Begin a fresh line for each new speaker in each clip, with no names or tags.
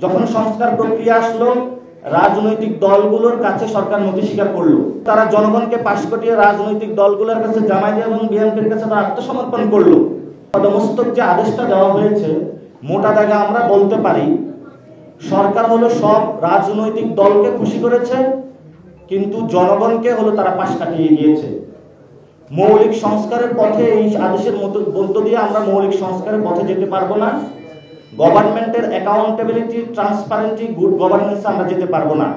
যখন সংস্কার প্রক্রিয়া আসলো, রাজনৈতিক দলগুলোর কাছে সরকার নথি স্বীকার করলো। তারা জনগণকে পাশ কাটিয়ে রাজনৈতিক দলগুলোর কাছে, জামায়াত এবং বিএনপির কাছে তারা আত্মসমর্পণ করলো। পদমস্তক যে আদেশটা দেওয়া হয়েছে, মোটা দাগে আমরা বলতে পারি সরকার হলো সব রাজনৈতিক দলকে খুশি করেছে, কিন্তু জনগণকে হলো তারা পাশ কাটিয়ে গিয়েছে। মৌলিক সংস্কারের পথে এই আদেশের মধ্য দিয়ে আমরা মৌলিক সংস্কারের পথে যেতে পারবো না। গভর্নমেন্টের অ্যাকাউন্টেবিলিটি, ট্রান্সপারেন্সি, গুড গভর্নেন্স আমরা যেতে পারবো না।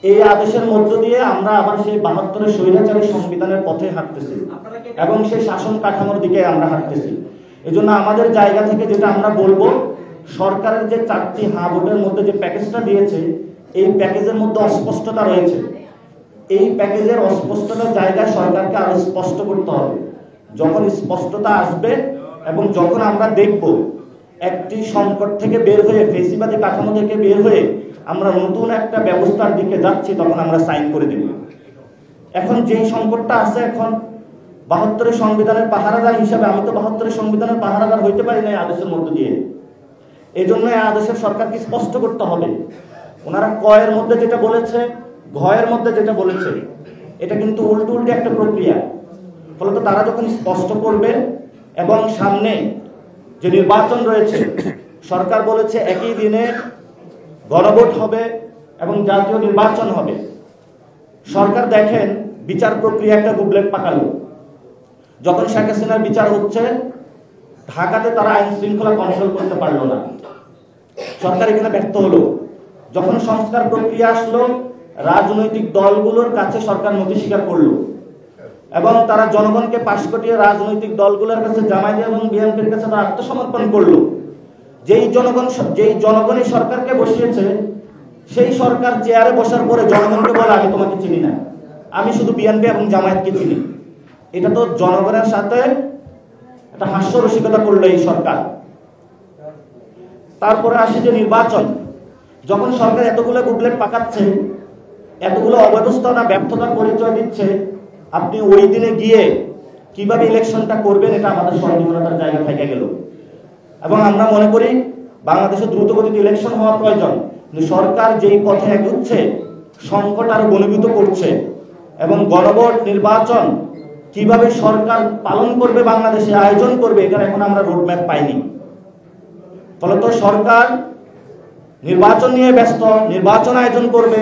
এই আদেশের মধ্য দিয়ে আমরা আবার সেই 72-এর স্বৈরাচারী সংবিধানের পথে হাঁটতেছি এবং সেই শাসন কাঠামোর দিকে আমরা হাঁটতেছি। এজন্য আমাদের জায়গা থেকে যেটা আমরা বলবো, সরকারের যে 4টি হা ভোটের মধ্যে যে প্যাকেজটা দিয়েছে, এই প্যাকেজের মধ্যে অস্পষ্টতা রয়েছে। এই প্যাকেজের অস্পষ্টতার জায়গায় সরকারকে আরো স্পষ্ট করতে হবে। যখন স্পষ্টতা আসবে এবং যখন আমরা দেখব একটি সংকট থেকে বের হয়ে, ফেসিবাদী কাঠামো থেকে বের হয়ে আমরা নতুন একটা ব্যবস্থার দিকে যাচ্ছি, তখন আমরা সাইন করে দেব। এখন যেই সংকটটা আছে, এখন 72-এর সংবিধানের পাহারাদার হিসাবে আমি তো 72-এর সংবিধানের পাহারাদার হইতে পারি না এই আদেশের মধ্য দিয়ে। এই জন্য এই আদেশের সরকারকে স্পষ্ট করতে হবে। ওনারা কয়ের মধ্যে যেটা বলেছে, ঘয়ের মধ্যে যেটা বলেছে, এটা কিন্তু উল্টে একটা প্রক্রিয়া। ফলত তারা যখন স্পষ্ট করবে এবং সামনে যে নির্বাচন রয়েছে, সরকার বলেছে একই দিনে গণভোট হবে এবং জাতীয় নির্বাচন হবে। সরকার দেখেন বিচার প্রক্রিয়া একটা বুকলেট পাকালো। যখন শেখ হাসিনার বিচার হচ্ছে, ঢাকাতে তারা আইন শৃঙ্খলা কন্ট্রোল করতে পারলো না, সরকার এখানে ব্যর্থ হলো। যখন সংস্কার প্রক্রিয়া আসলো, রাজনৈতিক দলগুলোর কাছে সরকার নথি স্বীকার করলো এবং তারা জনগণকে পাশ কাটিয়ে রাজনৈতিক দলগুলোর কাছে, জামায়াত এবং বিএনপির কাছে তারা আত্মসমর্পণ করলো। যেই জনগণই সরকারকে বসিয়েছে, সেই সরকার চেয়ারে বসার পরে জনগণকে বলে আমি তোমাকে চিনি না, আমি শুধু বিএনপি এবং জামায়াতকে চিনি। এটা তো জনগণের সাথে একটা হাস্যরসিকতা করলো এই সরকার। তারপরে আসে যে নির্বাচন। যখন সরকার এতগুলো বুকলেট পাকাচ্ছে, এতগুলো অব্যবস্থাপনা, ব্যর্থতার পরিচয় দিচ্ছে, আপনি ওই দিনে গিয়ে কিভাবে ইলেকশনটা করবেন, এটা আমাদের সন্দেহতার জায়গা থেকে গেল। এবং আমরা মনে করি বাংলাদেশে দ্রুতগতিতে ইলেকশন হওয়া প্রয়োজন, কিন্তু সরকার যেই পথে এগোচ্ছে, সংকট আরো ঘনীভূত করছে এবং গণভোট নির্বাচন কিভাবে সরকার পালন করবে, বাংলাদেশে আয়োজন করবে, এটা এখন আমরা রোডম্যাপ পাইনি। ফলত সরকার নির্বাচন নিয়ে ব্যস্ত, নির্বাচন আয়োজন করবে,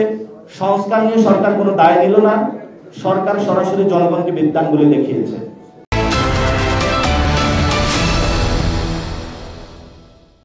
সংস্কার নিয়ে সরকার কোনো দায় নিল না। সরকার সরাসরি জনগণকে বিদ্যাঙ্গুলি দেখিয়েছে।